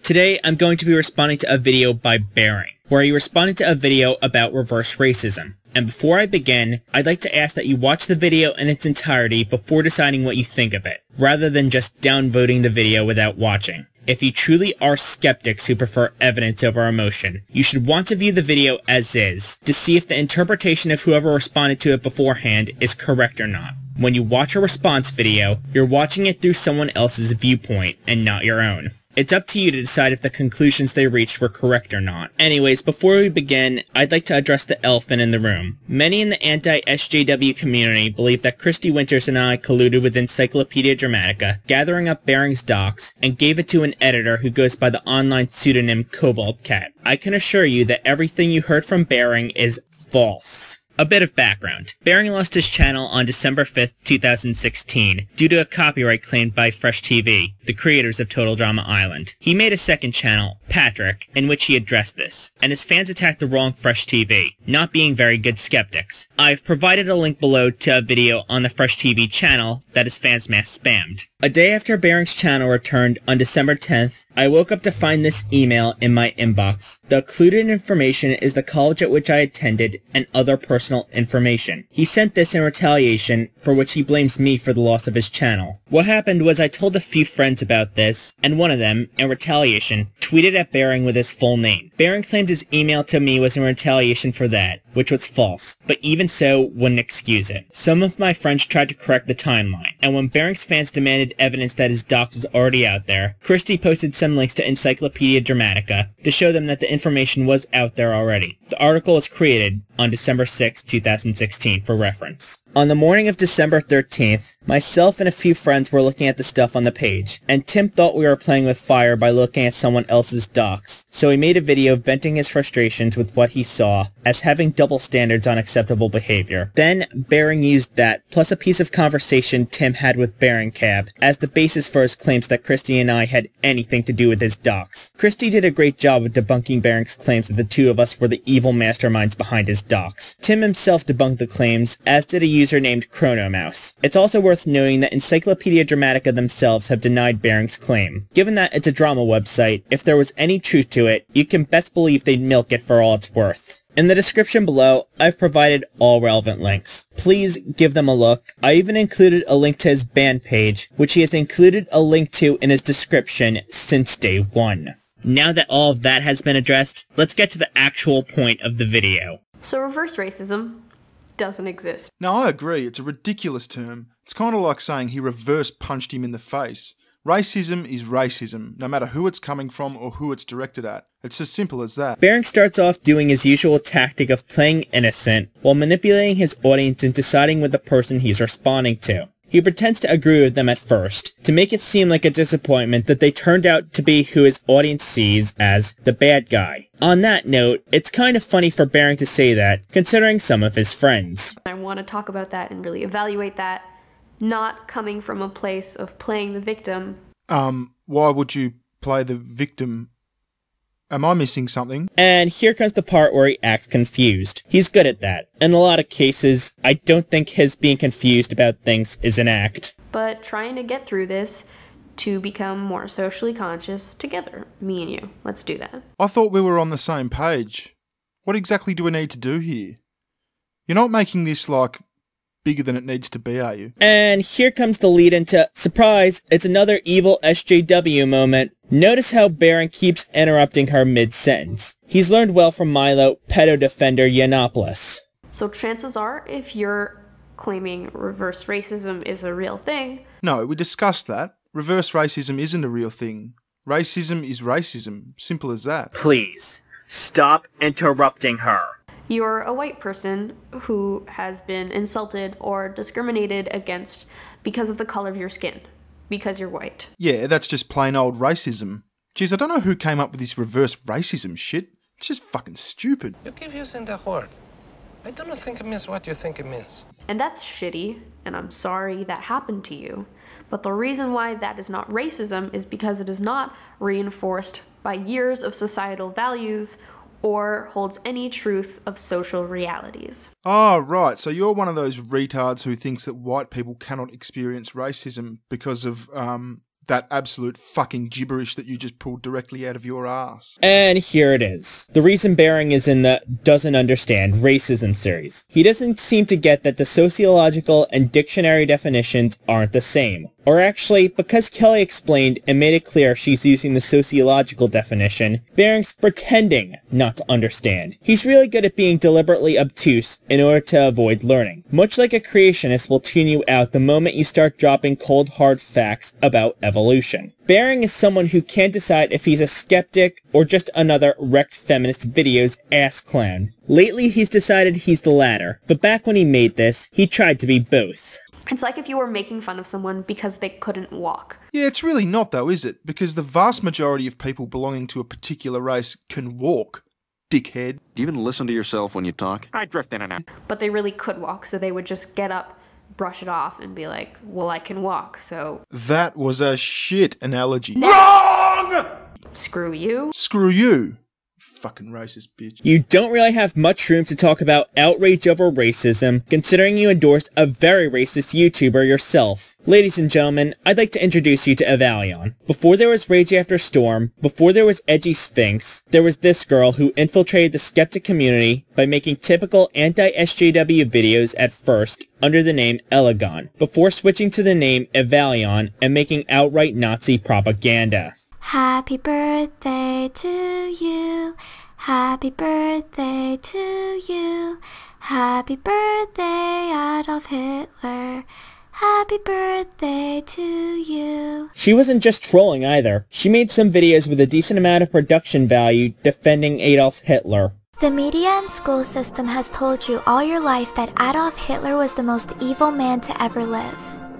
Today, I'm going to be responding to a video by Bearing, where he responded to a video about reverse racism. And before I begin, I'd like to ask that you watch the video in its entirety before deciding what you think of it, rather than just downvoting the video without watching. If you truly are skeptics who prefer evidence over emotion, you should want to view the video as is, to see if the interpretation of whoever responded to it beforehand is correct or not. When you watch a response video, you're watching it through someone else's viewpoint and not your own. It's up to you to decide if the conclusions they reached were correct or not. Anyways, before we begin, I'd like to address the elephant in the room. Many in the anti-SJW community believe that Kristi Winters and I colluded with Encyclopedia Dramatica, gathering up Bearing's docs, and gave it to an editor who goes by the online pseudonym Cobalt Cat. I can assure you that everything you heard from Bearing is false. A bit of background. Bearing lost his channel on December 5th, 2016, due to a copyright claim by Fresh TV, the creators of Total Drama Island. He made a second channel, Patrick, in which he addressed this, and his fans attacked the wrong Fresh TV, not being very good skeptics. I've provided a link below to a video on the Fresh TV channel that his fans mass spammed. A day after Bearing's channel returned on December 10th, I woke up to find this email in my inbox. The included information is the college at which I attended and other personal information. He sent this in retaliation, for which he blames me for the loss of his channel. What happened was I told a few friends about this, and one of them, in retaliation, tweeted at Bearing with his full name. Bearing claimed his email to me was in retaliation for that, which was false, but even so, wouldn't excuse it. Some of my friends tried to correct the timeline, and when Bearing's fans demanded evidence that his docs was already out there, Kristi posted some links to Encyclopedia Dramatica to show them that the information was out there already. The article was created on December 6, 2016 for reference. On the morning of December 13th, myself and a few friends were looking at the stuff on the page, and Tim thought we were playing with fire by looking at someone else's docs, so he made a video venting his frustrations with what he saw as having double standards on acceptable behavior. Then, Bearing used that, plus a piece of conversation Tim had with Bearing Cab, as the basis for his claims that Kristi and I had anything to do with his docs. Kristi did a great job of debunking Bearing's claims that the two of us were the evil masterminds behind his docs. Tim himself debunked the claims, as did a user named Chronomouse. It's also worth noting that Encyclopedia Dramatica themselves have denied Bearing's claim. Given that it's a drama website, if there was any truth to it, you can best believe they'd milk it for all it's worth. In the description below, I've provided all relevant links. Please give them a look. I even included a link to his band page, which he has included a link to in his description since day one. Now that all of that has been addressed, let's get to the actual point of the video. So reverse racism doesn't exist. No, I agree. It's a ridiculous term. It's kind of like saying he reverse punched him in the face. Racism is racism, no matter who it's coming from or who it's directed at. It's as simple as that. Bearing starts off doing his usual tactic of playing innocent, while manipulating his audience into siding with the person he's responding to. He pretends to agree with them at first, to make it seem like a disappointment that they turned out to be who his audience sees as the bad guy. On that note, it's kind of funny for Bearing to say that, considering some of his friends. I want to talk about that and really evaluate that, not coming from a place of playing the victim. Why would you play the victim? Am I missing something? And here comes the part where he acts confused. He's good at that. In a lot of cases, I don't think his being confused about things is an act. But trying to get through this to become more socially conscious together, me and you. Let's do that. I thought we were on the same page. What exactly do we need to do here? You're not making this, like, bigger than it needs to be, are you? And here comes the lead into, surprise, it's another evil SJW moment. Notice how Bearing keeps interrupting her mid-sentence. He's learned well from Milo, pedo defender Yiannopoulos. So chances are, if you're claiming reverse racism is a real thing... No, we discussed that. Reverse racism isn't a real thing. Racism is racism. Simple as that. Please, stop interrupting her. You're a white person who has been insulted or discriminated against because of the color of your skin. Because you're white. Yeah, that's just plain old racism. Jeez, I don't know who came up with this reverse racism shit. It's just fucking stupid. You keep using the word. I don't think it means what you think it means. And that's shitty, and I'm sorry that happened to you. But the reason why that is not racism is because it is not reinforced by years of societal values or holds any truth of social realities. Oh, right. So you're one of those retards who thinks that white people cannot experience racism because of That absolute fucking gibberish that you just pulled directly out of your ass. And here it is. The reason Bering is in the Doesn't Understand Racism series. He doesn't seem to get that the sociological and dictionary definitions aren't the same. Or actually, because Kelly explained and made it clear she's using the sociological definition, Bering's pretending not to understand. He's really good at being deliberately obtuse in order to avoid learning. Much like a creationist will tune you out the moment you start dropping cold hard facts about evolution. Bering is someone who can't decide if he's a skeptic or just another wrecked feminist videos ass clown. Lately he's decided he's the latter, but back when he made this, he tried to be both. It's like if you were making fun of someone because they couldn't walk. Yeah, it's really not though, is it? Because the vast majority of people belonging to a particular race can walk, dickhead. Do you even listen to yourself when you talk? I drift in and out. But they really could walk, so they would just get up, brush it off, and be like, well, I can walk, so... That was a shit analogy. Wrong! Screw you. Screw you. Fucking racist bitch. You don't really have much room to talk about outrage over racism, considering you endorsed a very racist YouTuber yourself. Ladies and gentlemen, I'd like to introduce you to Evalion. Before there was Rage After Storm, before there was Edgy Sphinx, there was this girl who infiltrated the skeptic community by making typical anti-SJW videos at first under the name Elegon, before switching to the name Evalion and making outright Nazi propaganda. Happy birthday to you. Happy birthday to you. Happy birthday, Adolf Hitler. Happy birthday to you. She wasn't just trolling either. She made some videos with a decent amount of production value defending Adolf Hitler. The media and school system has told you all your life that Adolf Hitler was the most evil man to ever live.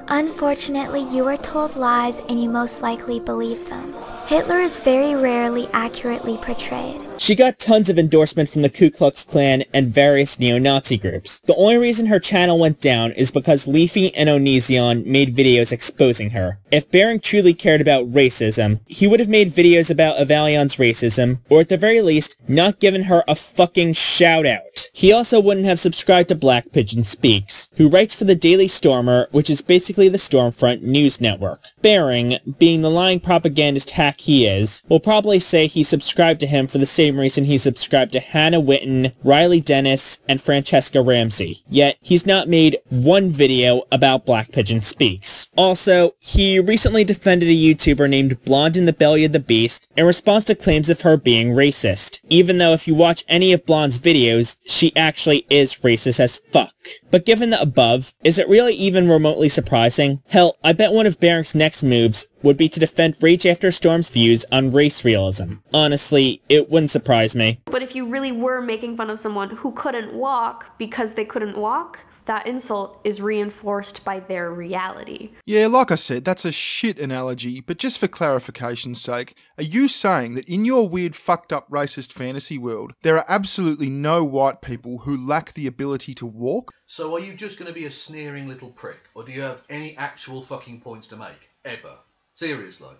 Unfortunately, you were told lies and you most likely believed them. Hitler is very rarely accurately portrayed. She got tons of endorsement from the Ku Klux Klan and various neo-Nazi groups. The only reason her channel went down is because Leafy and Onision made videos exposing her. If Bering truly cared about racism, he would have made videos about Evalion's racism, or at the very least, not given her a fucking shout-out. He also wouldn't have subscribed to Black Pigeon Speaks, who writes for the Daily Stormer, which is basically the Stormfront news network. Bering, being the lying propagandist hack he is, will probably say he subscribed to him for the same reason he subscribed to Hannah Witten, Riley Dennis, and Francesca Ramsey. Yet, he's not made one video about Black Pigeon Speaks. Also, he recently defended a YouTuber named Blonde in the Belly of the Beast in response to claims of her being racist, even though if you watch any of Blonde's videos, she actually is racist as fuck. But given the above, is it really even remotely surprising? Hell, I bet one of Bering's next moves would be to defend Rage After Storm's views on race realism. Honestly, it wouldn't surprise me. But if you really were making fun of someone who couldn't walk because they couldn't walk, that insult is reinforced by their reality. Yeah, like I said, that's a shit analogy, but just for clarification's sake, are you saying that in your weird fucked up racist fantasy world, there are absolutely no white people who lack the ability to walk? So are you just going to be a sneering little prick, or do you have any actual fucking points to make? Ever? Seriously?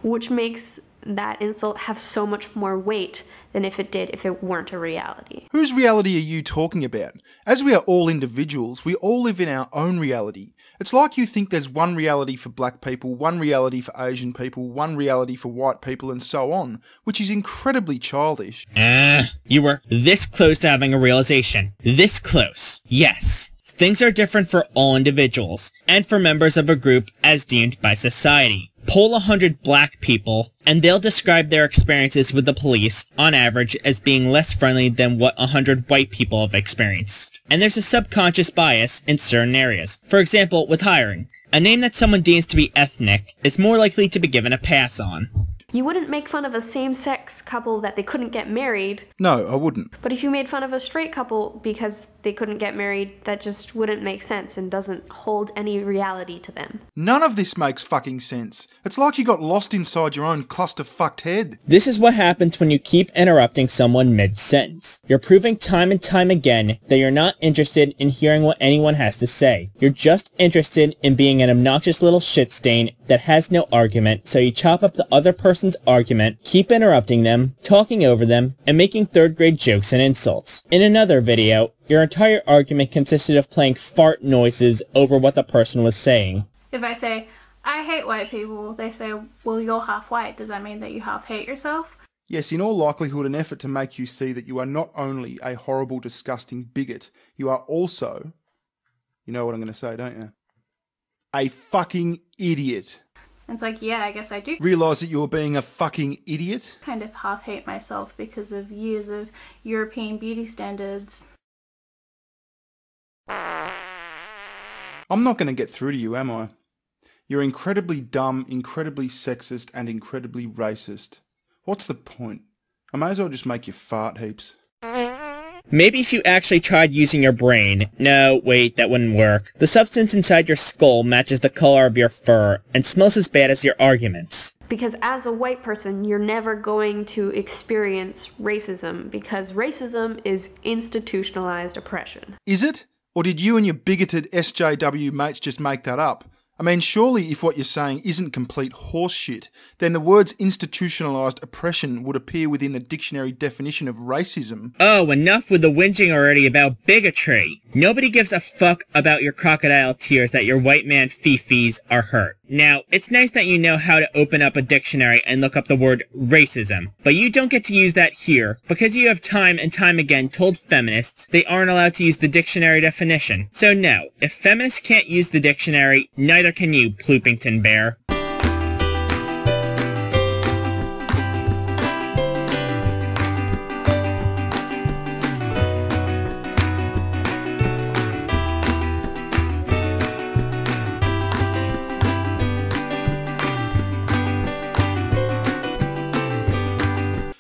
Which makes that insult have so much more weight than if it weren't a reality. Whose reality are you talking about? As we are all individuals, we all live in our own reality. It's like you think there's one reality for black people, one reality for Asian people, one reality for white people, and so on, which is incredibly childish. You were this close to having a realization. This close. Yes. Things are different for all individuals, and for members of a group as deemed by society. Poll 100 black people, and they'll describe their experiences with the police, on average, as being less friendly than what 100 white people have experienced. And there's a subconscious bias in certain areas. For example, with hiring. A name that someone deems to be ethnic is more likely to be given a pass on. You wouldn't make fun of a same-sex couple that they couldn't get married. No, I wouldn't. But if you made fun of a straight couple because they couldn't get married, that just wouldn't make sense and doesn't hold any reality to them. None of this makes fucking sense. It's like you got lost inside your own cluster-fucked head. This is what happens when you keep interrupting someone mid-sentence. You're proving time and time again that you're not interested in hearing what anyone has to say. You're just interested in being an obnoxious little shit stain that has no argument, so you chop up the other person's argument, keep interrupting them, talking over them, and making third-grade jokes and insults. In another video, your entire argument consisted of playing fart noises over what the person was saying. If I say, I hate white people. They say, well, you're half white. Does that mean that you half hate yourself? Yes, in all likelihood, an effort to make you see that you are not only a horrible, disgusting bigot, you are also, you know what I'm going to say, don't you? A fucking idiot. It's like, yeah, I guess I do. Realise that you're being a fucking idiot? Kind of half hate myself because of years of European beauty standards. I'm not going to get through to you, am I? You're incredibly dumb, incredibly sexist, and incredibly racist. What's the point? I may as well just make you fart heaps. Maybe if you actually tried using your brain. No, wait, that wouldn't work. The substance inside your skull matches the color of your fur and smells as bad as your arguments. Because as a white person, you're never going to experience racism, because racism is institutionalized oppression. Is it? Or did you and your bigoted SJW mates just make that up? I mean, surely if what you're saying isn't complete horseshit, then the words institutionalized oppression would appear within the dictionary definition of racism. Oh, enough with the whinging already about bigotry. Nobody gives a fuck about your crocodile tears that your white man fifis are hurt. Now, it's nice that you know how to open up a dictionary and look up the word racism, but you don't get to use that here because you have time and time again told feminists they aren't allowed to use the dictionary definition. So no, if feminists can't use the dictionary, neither can you, Ploopington Bear.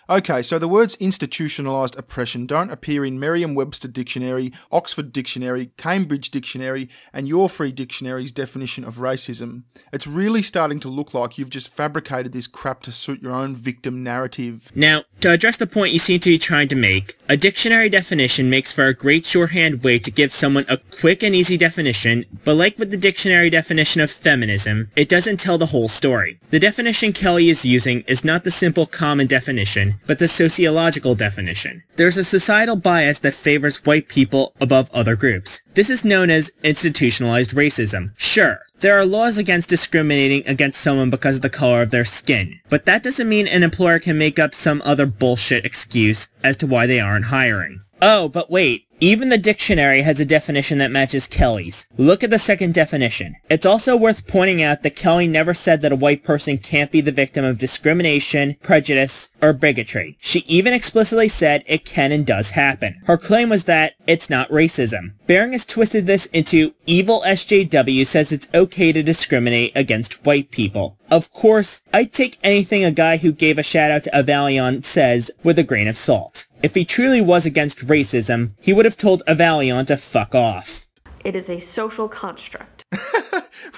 Okay, so the words institutionalized oppression don't appear in Merriam-Webster Dictionary, Oxford Dictionary, Cambridge Dictionary, and Your Free Dictionary's definition of racism. It's really starting to look like you've just fabricated this crap to suit your own victim narrative. Now, to address the point you seem to be trying to make, a dictionary definition makes for a great shorthand way to give someone a quick and easy definition, but like with the dictionary definition of feminism, it doesn't tell the whole story. The definition Kelly is using is not the simple common definition, but the sociological definition. There's a societal bias that favors white people above other groups. This is known as institutionalized racism. Sure, there are laws against discriminating against someone because of the color of their skin, but that doesn't mean an employer can make up some other bullshit excuse as to why they aren't hiring. Oh, but wait. Even the dictionary has a definition that matches Kelly's. Look at the second definition. It's also worth pointing out that Kelly never said that a white person can't be the victim of discrimination, prejudice, or bigotry. She even explicitly said it can and does happen. Her claim was that it's not racism. Bering has twisted this into evil SJW says it's okay to discriminate against white people. Of course, I'd take anything a guy who gave a shout out to Avalion says with a grain of salt. If he truly was against racism, he would have told Avalion to fuck off. It is a social construct.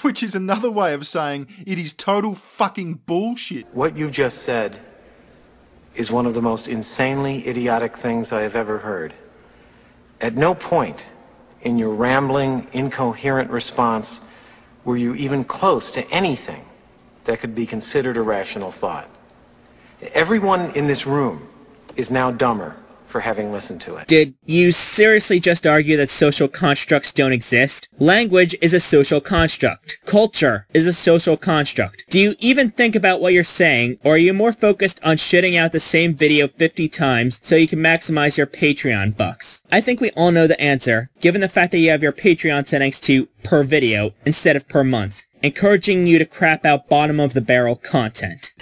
Which is another way of saying it is total fucking bullshit. What you just said is one of the most insanely idiotic things I have ever heard. At no point in your rambling, incoherent response were you even close to anything that could be considered a rational thought. Everyone in this room is now dumber for having listened to it. Did you seriously just argue that social constructs don't exist? Language is a social construct. Culture is a social construct. Do you even think about what you're saying, or are you more focused on shitting out the same video 50 times so you can maximize your Patreon bucks? I think we all know the answer, given the fact that you have your Patreon settings to per video instead of per month, encouraging you to crap out bottom-of-the-barrel content.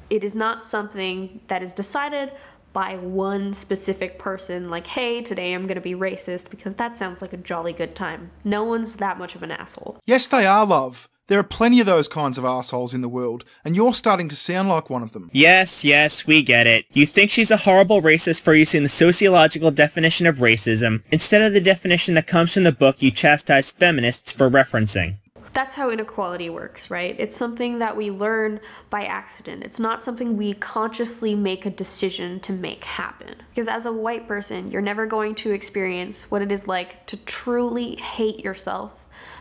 It is not something that is decided by one specific person, like, hey, today I'm gonna be racist, because that sounds like a jolly good time. No one's that much of an asshole. Yes, they are, love. There are plenty of those kinds of assholes in the world, and you're starting to sound like one of them. Yes, we get it. You think she's a horrible racist for using the sociological definition of racism, instead of the definition that comes from the book you chastise feminists for referencing. That's how inequality works, right? It's something that we learn by accident. It's not something we consciously make a decision to make happen. Because as a white person, you're never going to experience what it is like to truly hate yourself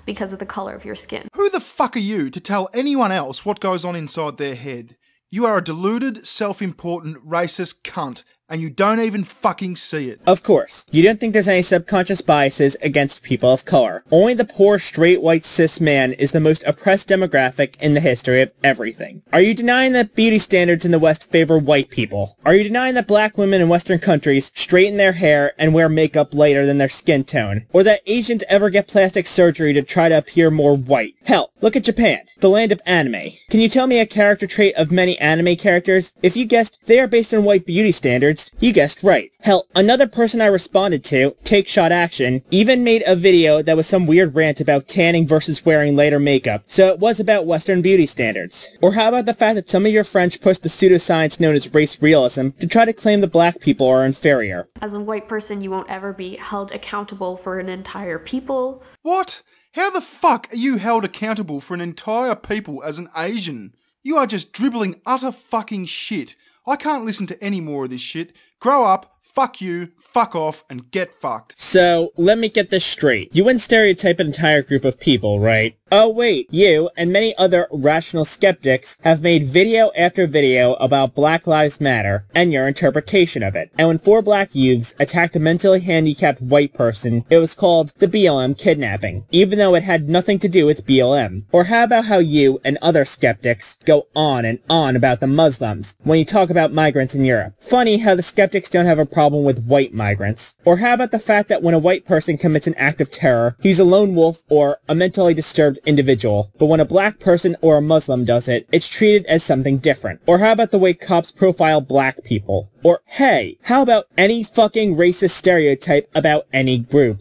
because of the color of your skin. Who the fuck are you to tell anyone else what goes on inside their head? You are a deluded, self-important, racist cunt, and you don't even fucking see it. Of course, you don't think there's any subconscious biases against people of color. Only the poor, straight, white, cis man is the most oppressed demographic in the history of everything. Are you denying that beauty standards in the West favor white people? Are you denying that black women in Western countries straighten their hair and wear makeup lighter than their skin tone? Or that Asians ever get plastic surgery to try to appear more white? Hell, look at Japan, the land of anime. Can you tell me a character trait of many anime characters? If you guessed they are based on white beauty standards, you guessed right. Hell, another person I responded to, Take Shot Action, even made a video that was some weird rant about tanning versus wearing lighter makeup, so it was about Western beauty standards. Or how about the fact that some of your friends pushed the pseudoscience known as race realism to try to claim that black people are inferior? As a white person, you won't ever be held accountable for an entire people. What? How the fuck are you held accountable for an entire people as an Asian? You are just dribbling utter fucking shit. I can't listen to any more of this shit. Grow up, fuck you, fuck off, and get fucked. So, let me get this straight. You wouldn't stereotype an entire group of people, right? Oh wait, you and many other rational skeptics have made video after video about Black Lives Matter and your interpretation of it. And when 4 black youths attacked a mentally handicapped white person, it was called the BLM kidnapping, even though it had nothing to do with BLM. Or how about how you and other skeptics go on and on about the Muslims when you talk about migrants in Europe? Funny how the skeptics don't have a problem with white migrants. Or how about the fact that when a white person commits an act of terror, he's a lone wolf or a mentally disturbed individual, but when a black person or a Muslim does it, it's treated as something different. Or how about the way cops profile black people? Or hey, how about any fucking racist stereotype about any group?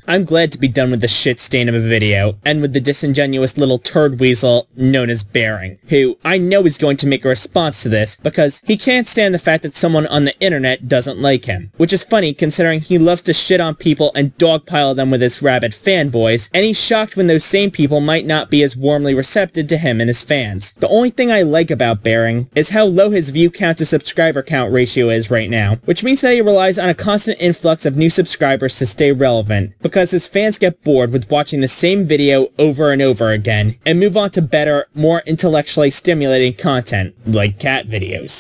I'm glad to be done with the shit stain of a video, and with the disingenuous little turd weasel known as Bearing, who I know is going to make a response to this, because he can't stand the fact that someone on the internet doesn't like him. Which is funny, considering he loves to shit on people and dogpile them with his rabid fanboys, and he's shocked when those same people might not be as warmly receptive to him and his fans. The only thing I like about Bearing is how low his view count to subscriber count ratio is right now, which means that he relies on a constant influx of new subscribers to stay relevant, because his fans get bored with watching the same video over and over again, and move on to better, more intellectually stimulating content, like cat videos.